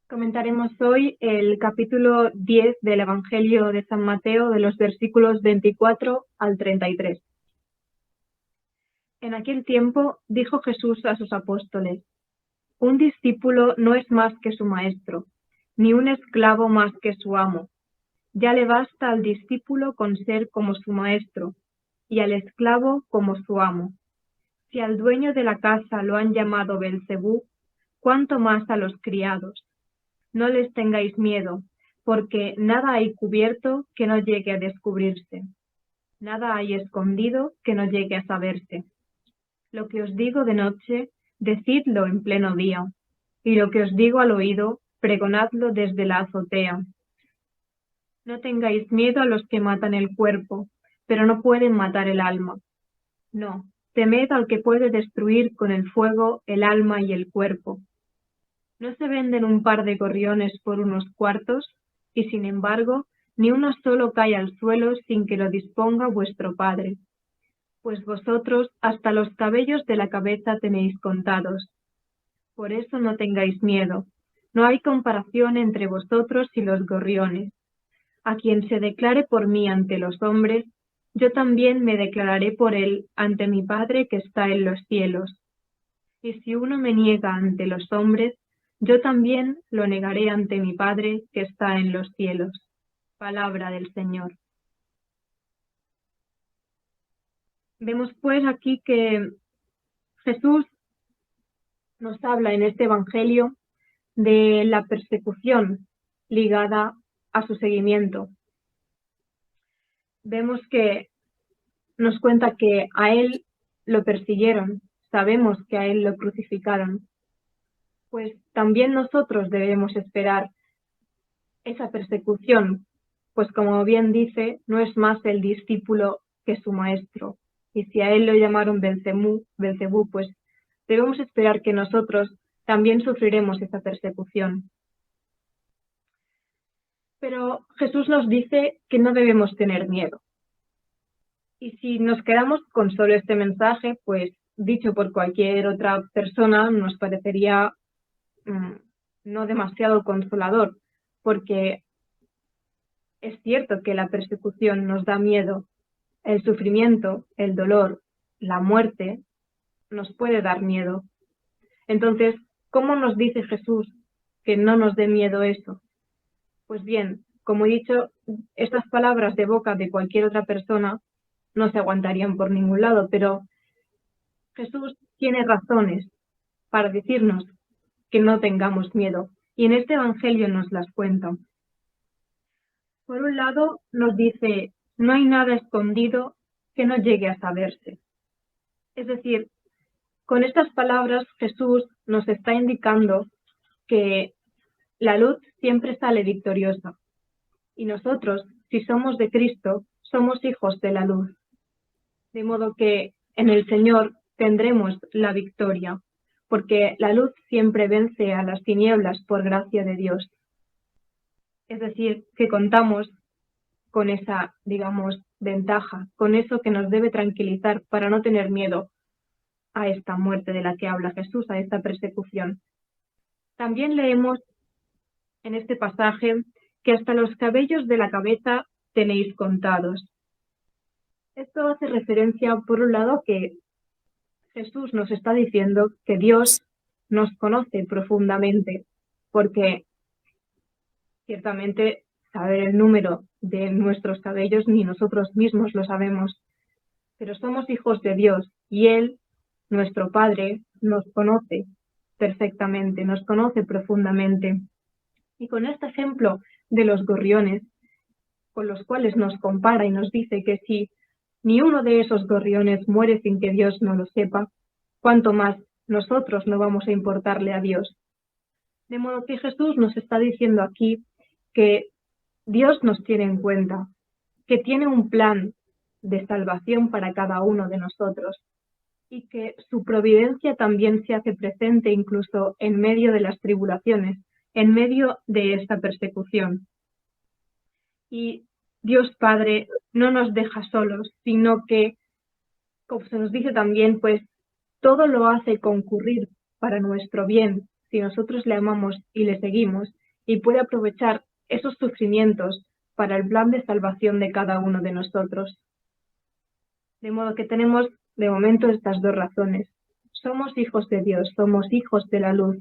Comentaremos hoy el capítulo 10 del Evangelio de San Mateo, de los versículos 24 al 33. En aquel tiempo dijo Jesús a sus apóstoles: Un discípulo no es más que su maestro, ni un esclavo más que su amo. Ya le basta al discípulo con ser como su maestro, y al esclavo como su amo. Si al dueño de la casa lo han llamado Belcebú, ¿cuánto más a los criados? No les tengáis miedo, porque nada hay cubierto que no llegue a descubrirse, nada hay escondido que no llegue a saberse. Lo que os digo de noche, decidlo en pleno día, y lo que os digo al oído, pregonadlo desde la azotea. No tengáis miedo a los que matan el cuerpo, pero no pueden matar el alma. No, temed al que puede destruir con el fuego el alma y el cuerpo. ¿No se venden un par de gorriones por unos cuartos? Y sin embargo, ni uno solo cae al suelo sin que lo disponga vuestro Padre. Pues vosotros hasta los cabellos de la cabeza tenéis contados. Por eso no tengáis miedo. No hay comparación entre vosotros y los gorriones. A quien se declare por mí ante los hombres, yo también me declararé por él ante mi Padre que está en los cielos. Y si uno me niega ante los hombres, yo también lo negaré ante mi Padre que está en los cielos. Palabra del Señor. Vemos pues aquí que Jesús nos habla en este Evangelio de la persecución ligada a su seguimiento. Vemos que nos cuenta que a él lo persiguieron, sabemos que a él lo crucificaron. Pues también nosotros debemos esperar esa persecución, pues como bien dice, no es más el discípulo que su maestro. Y si a él lo llamaron Belcebú, pues debemos esperar que nosotros también sufriremos esa persecución. Pero Jesús nos dice que no debemos tener miedo. Y si nos quedamos con solo este mensaje, pues dicho por cualquier otra persona, nos parecería no demasiado consolador, porque es cierto que la persecución nos da miedo, el sufrimiento, el dolor, la muerte nos puede dar miedo. Entonces, ¿cómo nos dice Jesús que no nos dé miedo eso? Pues bien, como he dicho, estas palabras de boca de cualquier otra persona no se aguantarían por ningún lado, pero Jesús tiene razones para decirnos que no tengamos miedo, y en este Evangelio nos las cuenta. Por un lado, nos dice, no hay nada escondido que no llegue a saberse. Es decir, con estas palabras Jesús nos está indicando que la luz siempre sale victoriosa. Y nosotros, si somos de Cristo, somos hijos de la luz. De modo que en el Señor tendremos la victoria, porque la luz siempre vence a las tinieblas por gracia de Dios. Es decir, que contamos con esa, digamos, ventaja, con eso que nos debe tranquilizar para no tener miedo a esta muerte de la que habla Jesús, a esta persecución. También leemos en este pasaje que hasta los cabellos de la cabeza tenéis contados. Esto hace referencia, por un lado, que Jesús nos está diciendo que Dios nos conoce profundamente, porque ciertamente saber el número de nuestros cabellos ni nosotros mismos lo sabemos, pero somos hijos de Dios y Él, nuestro Padre, nos conoce perfectamente, nos conoce profundamente. Y con este ejemplo de los gorriones, con los cuales nos compara y nos dice que si ni uno de esos gorriones muere sin que Dios no lo sepa, cuánto más nosotros no vamos a importarle a Dios. De modo que Jesús nos está diciendo aquí que Dios nos tiene en cuenta, que tiene un plan de salvación para cada uno de nosotros y que su providencia también se hace presente incluso en medio de las tribulaciones, en medio de esta persecución. Y Dios Padre no nos deja solos, sino que, como se nos dice también, pues todo lo hace concurrir para nuestro bien, si nosotros le amamos y le seguimos, y puede aprovechar esos sufrimientos para el plan de salvación de cada uno de nosotros. De modo que tenemos de momento estas dos razones. Somos hijos de Dios, somos hijos de la luz,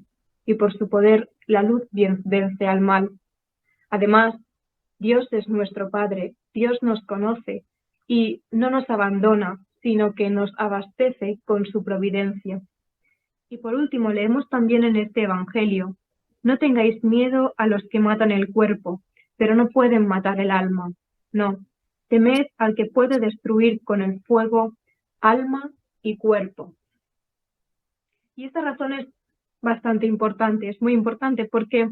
y por su poder la luz vence al mal. Además, Dios es nuestro Padre, Dios nos conoce y no nos abandona, sino que nos abastece con su providencia. Y por último, leemos también en este Evangelio: no tengáis miedo a los que matan el cuerpo, pero no pueden matar el alma. No, temed al que puede destruir con el fuego alma y cuerpo. Y esta razón es bastante importante, es muy importante porque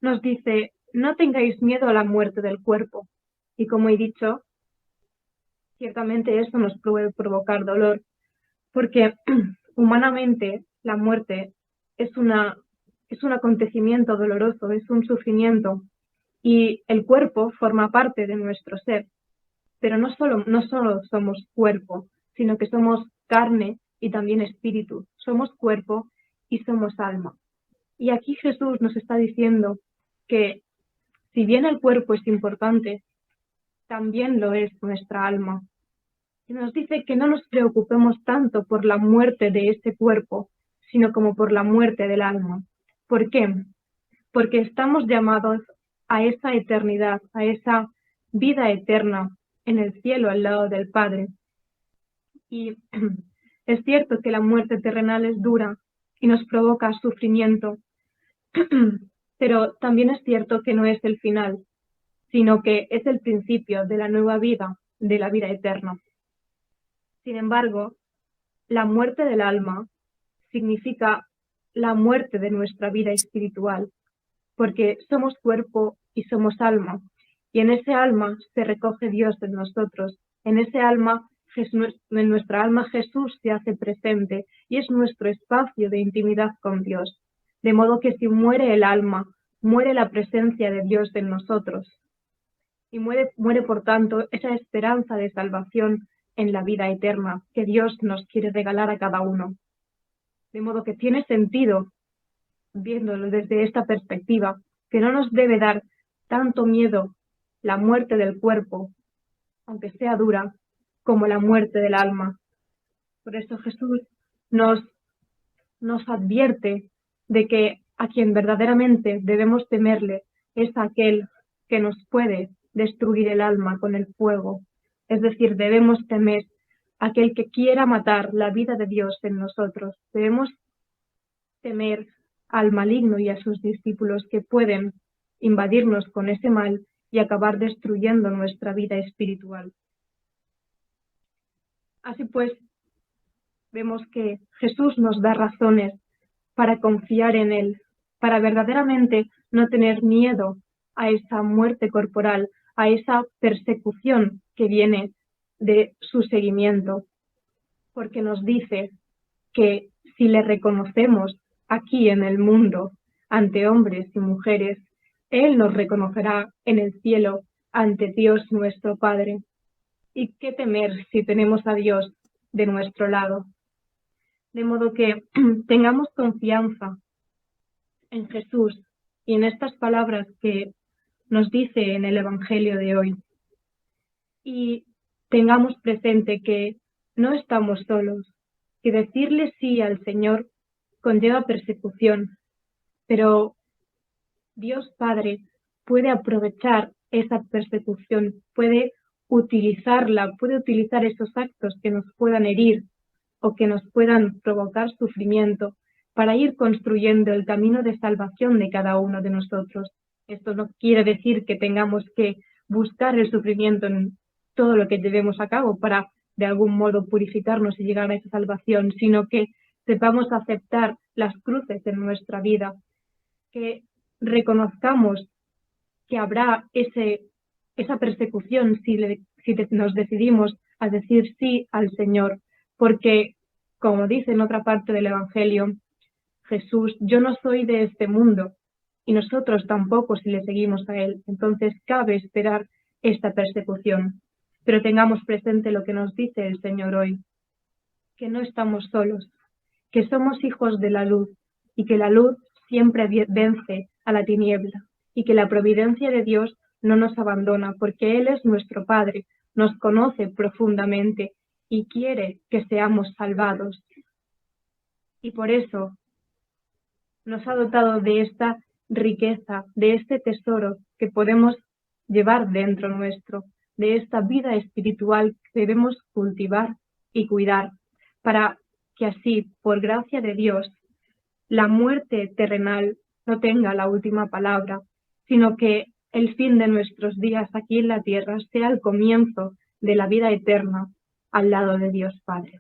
nos dice: no tengáis miedo a la muerte del cuerpo. Y como he dicho, ciertamente esto nos puede provocar dolor, porque humanamente la muerte es un acontecimiento doloroso, es un sufrimiento, y el cuerpo forma parte de nuestro ser. Pero no solo somos cuerpo, sino que somos carne y también espíritu. Somos cuerpo y somos alma. Y aquí Jesús nos está diciendo que si bien el cuerpo es importante, también lo es nuestra alma. Y nos dice que no nos preocupemos tanto por la muerte de ese cuerpo, sino como por la muerte del alma. ¿Por qué? Porque estamos llamados a esa eternidad, a esa vida eterna en el cielo al lado del Padre. Y es cierto que la muerte terrenal es dura y nos provoca sufrimiento, pero también es cierto que no es el final, sino que es el principio de la nueva vida, de la vida eterna. Sin embargo, la muerte del alma significa la muerte de nuestra vida espiritual, porque somos cuerpo y somos alma, y en ese alma se recoge Dios en nosotros. En ese alma, en nuestra alma Jesús se hace presente y es nuestro espacio de intimidad con Dios. De modo que si muere el alma, muere la presencia de Dios en nosotros. Y muere por tanto esa esperanza de salvación en la vida eterna que Dios nos quiere regalar a cada uno. De modo que tiene sentido, viéndolo desde esta perspectiva, que no nos debe dar tanto miedo la muerte del cuerpo, aunque sea dura, como la muerte del alma. Por eso Jesús nos advierte de que a quien verdaderamente debemos temerle es aquel que nos puede destruir el alma con el fuego. Es decir, debemos temer a aquel que quiera matar la vida de Dios en nosotros. Debemos temer al maligno y a sus discípulos que pueden invadirnos con ese mal y acabar destruyendo nuestra vida espiritual. Así pues, vemos que Jesús nos da razones para confiar en Él, para verdaderamente no tener miedo a esa muerte corporal, a esa persecución que viene de su seguimiento, porque nos dice que si le reconocemos aquí en el mundo ante hombres y mujeres, Él nos reconocerá en el cielo ante Dios nuestro Padre. ¿Y qué temer si tenemos a Dios de nuestro lado? De modo que tengamos confianza en Jesús y en estas palabras que nos dice en el Evangelio de hoy. Y tengamos presente que no estamos solos, que decirle sí al Señor conlleva persecución, pero Dios Padre puede aprovechar esa persecución, puede utilizarla, puede utilizar esos actos que nos puedan herir o que nos puedan provocar sufrimiento para ir construyendo el camino de salvación de cada uno de nosotros. Esto no quiere decir que tengamos que buscar el sufrimiento en todo lo que llevemos a cabo para de algún modo purificarnos y llegar a esa salvación, sino que sepamos aceptar las cruces en nuestra vida, que reconozcamos que habrá esa persecución si nos decidimos a decir sí al Señor, porque, como dice en otra parte del Evangelio, Jesús, yo no soy de este mundo, y nosotros tampoco si le seguimos a Él. Entonces cabe esperar esta persecución. Pero tengamos presente lo que nos dice el Señor hoy, que no estamos solos, que somos hijos de la luz, y que la luz siempre vence a la tiniebla y que la providencia de Dios no nos abandona porque Él es nuestro Padre, nos conoce profundamente y quiere que seamos salvados. Y por eso nos ha dotado de esta riqueza, de este tesoro que podemos llevar dentro nuestro, de esta vida espiritual que debemos cultivar y cuidar, para que así, por gracia de Dios, la muerte terrenal no tenga la última palabra, sino que el fin de nuestros días aquí en la tierra sea el comienzo de la vida eterna al lado de Dios Padre.